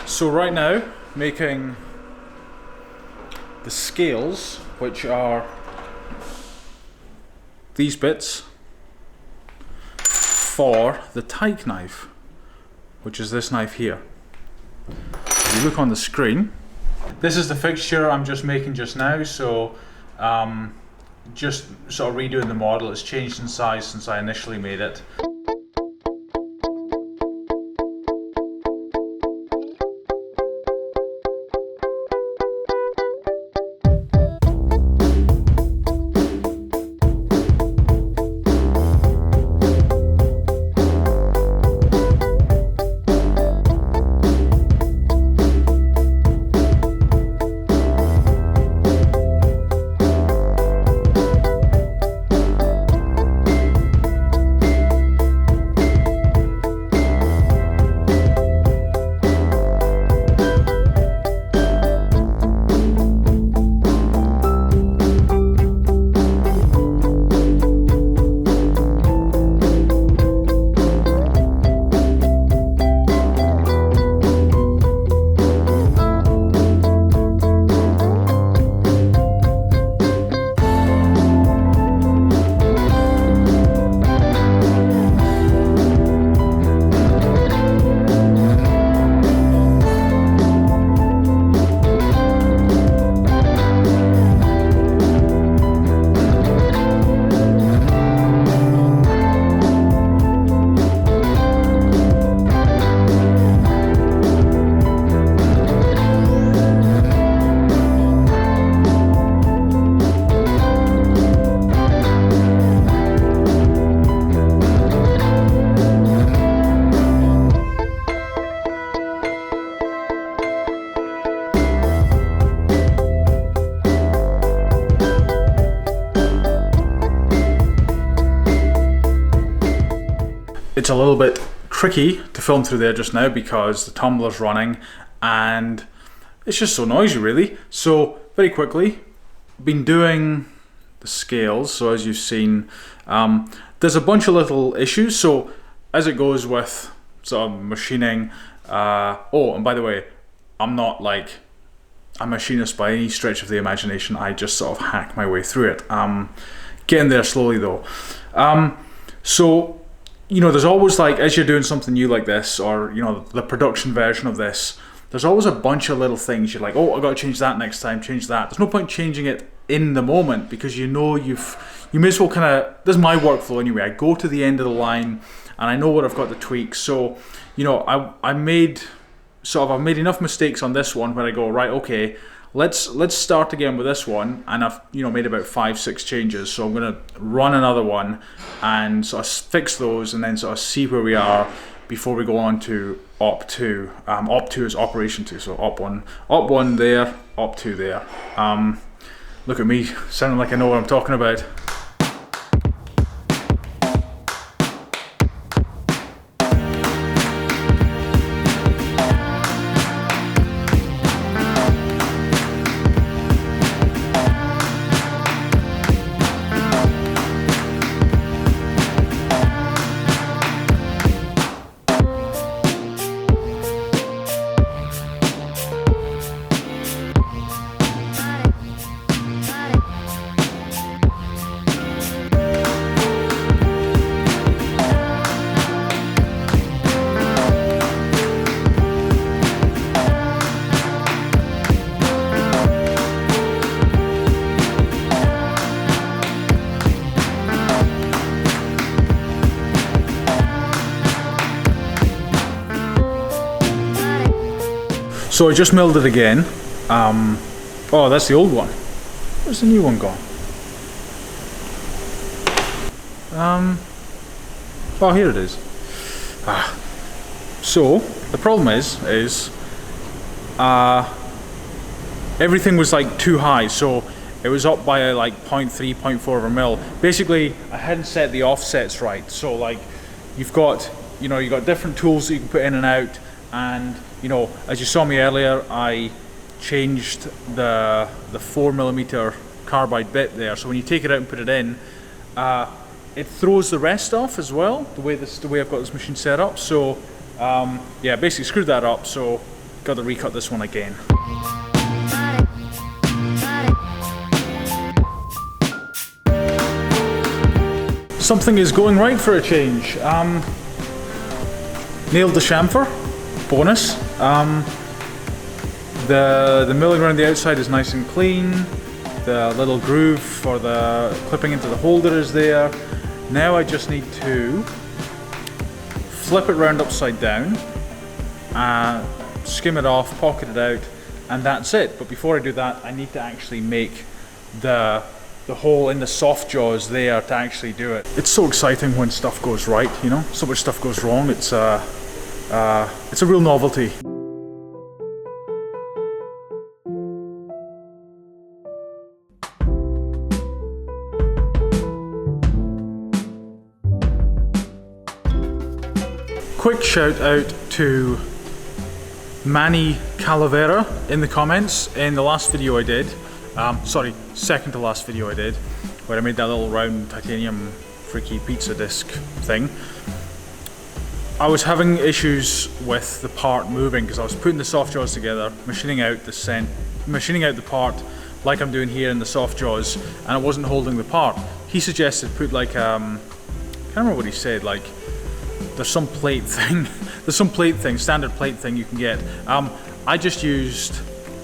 So right now, making the scales, which are these bits, for the tyke knife, which is this knife here. If you look on the screen, this is the fixture I'm just making just now, so just sort of redoing the model. It's changed in size since I initially made it. It's a little bit tricky to film through there just now because the tumbler's running and it's just so noisy really. So very quickly, been doing the scales, so as you've seen, there's a bunch of little issues. So as it goes with sort of machining, oh, and by the way, I'm not like a machinist by any stretch of the imagination. I just sort of hack my way through it. Getting there slowly though. So, you know, there's always, like, as you're doing something new like this, or, you know, the production version of this, there's always a bunch of little things you're like, oh, I gotta change that next time, change that. There's no point changing it in the moment because you know you may as well kind of, this is my workflow anyway, I go to the end of the line and I know what I've got to tweak. So, you know, I've made enough mistakes on this one where I go, right, okay, let's start again with this one, and I've, you know, made about 5-6 changes, so I'm gonna run another one and sort of fix those and then sort of see where we are before we go on to op 2. Op 2 is operation 2, so op 1 there, op 2 there. Look at me sounding like I know what I'm talking about. So I just milled it again. Oh, that's the old one. Where's the new one gone? Oh, here it is. So the problem is everything was like too high. So it was up by like 0.3, 0.4 of a mil. Basically, I hadn't set the offsets right. So like, you've got different tools that you can put in and out. And, you know, as you saw me earlier, I changed the 4mm carbide bit there. So when you take it out and put it in, it throws the rest off as well, the way I've got this machine set up. So yeah, basically screwed that up. So got to recut this one again. Something is going right for a change. Nailed the chamfer, bonus. The milling around the outside is nice and clean. The little groove for the clipping into the holder is there. Now I just need to flip it round upside down, skim it off, pocket it out, and that's it. But before I do that, I need to actually make the hole in the soft jaws there to actually do it. It's so exciting when stuff goes right, you know? So much stuff goes wrong, it's a real novelty. Quick shout out to Manny Calavera in the comments in the last video I did. Sorry, second to last video I did, where I made that little round titanium freaky pizza disc thing. I was having issues with the part moving because I was putting the soft jaws together, machining out the part like I'm doing here in the soft jaws, and it wasn't holding the part. He suggested put like I can't remember what he said, like there's some plate thing, standard plate thing you can get. I just used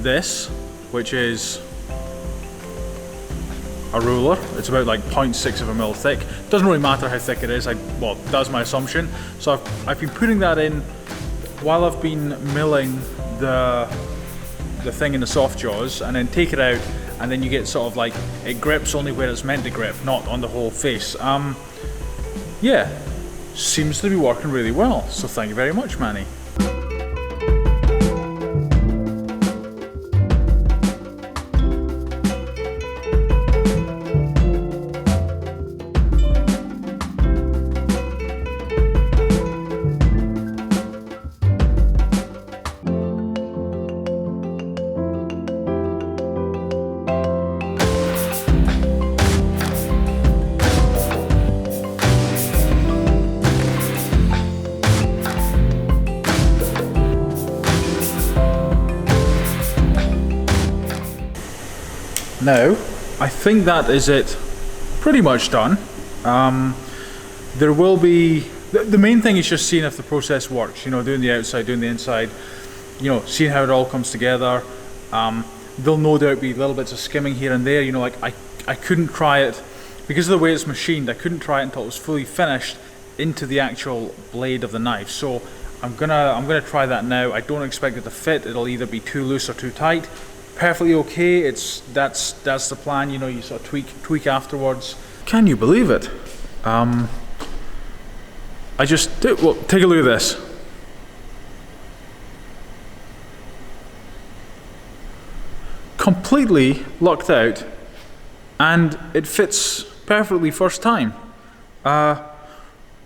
this, which is a ruler. It's about like 0.6 of a mil thick. Doesn't really matter how thick it is. Well, that's my assumption. So I've been putting that in while I've been milling the thing in the soft jaws, and then take it out, and then you get sort of like it grips only where it's meant to grip, not on the whole face. Yeah, seems to be working really well. So thank you very much, Manny. Now, I think that is it pretty much done. There will be, the main thing is just seeing if the process works, you know, doing the outside, doing the inside, you know, seeing how it all comes together. There'll no doubt be little bits of skimming here and there, you know, like I couldn't try it, because of the way it's machined, I couldn't try it until it was fully finished into the actual blade of the knife. So I'm gonna try that now. I don't expect it to fit, it'll either be too loose or too tight. Perfectly okay, that's the plan, you know, you sort of tweak afterwards. Can you believe it? Well, take a look at this. Completely lucked out, and it fits perfectly first time.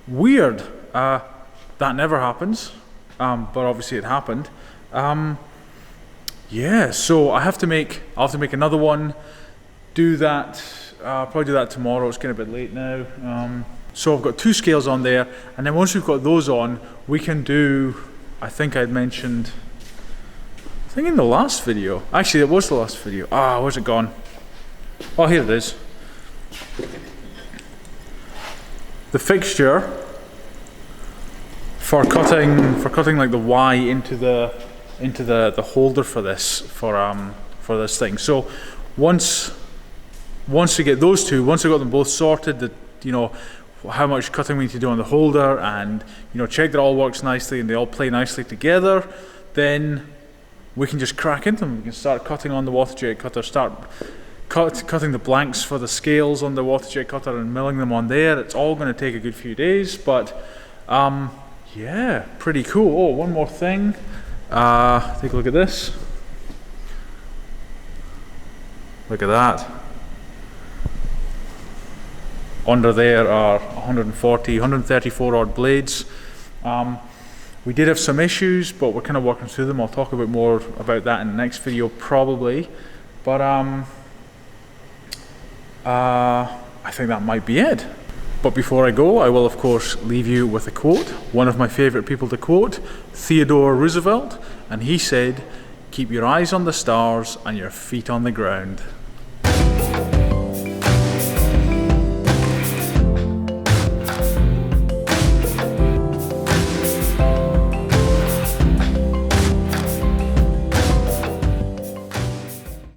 Weird, that never happens, but obviously it happened. Yeah, so I'll have to make another one, do that, probably do that tomorrow. It's getting a bit late now. So I've got 2 scales on there, and then once we've got those on, we can do, I think in the last video, actually it was the last video. Where's it gone? Oh, here it is. The fixture for cutting like the Y into the holder for this thing. So once we get those two, once I got them both sorted, you know how much cutting we need to do on the holder, and you know check that all works nicely and they all play nicely together, then we can just crack into them. We can start cutting on the water jet cutter, start cutting the blanks for the scales on the water jet cutter and milling them on there. It's all going to take a good few days, but yeah, pretty cool. Oh, one more thing. Take a look at this. Look at that. Under there are 134 odd blades. We did have some issues, but we're kind of working through them. I'll talk a bit more about that in the next video probably. But I think that might be it. But before I go, I will of course leave you with a quote. One of my favourite people to quote, Theodore Roosevelt, and he said, "Keep your eyes on the stars and your feet on the ground."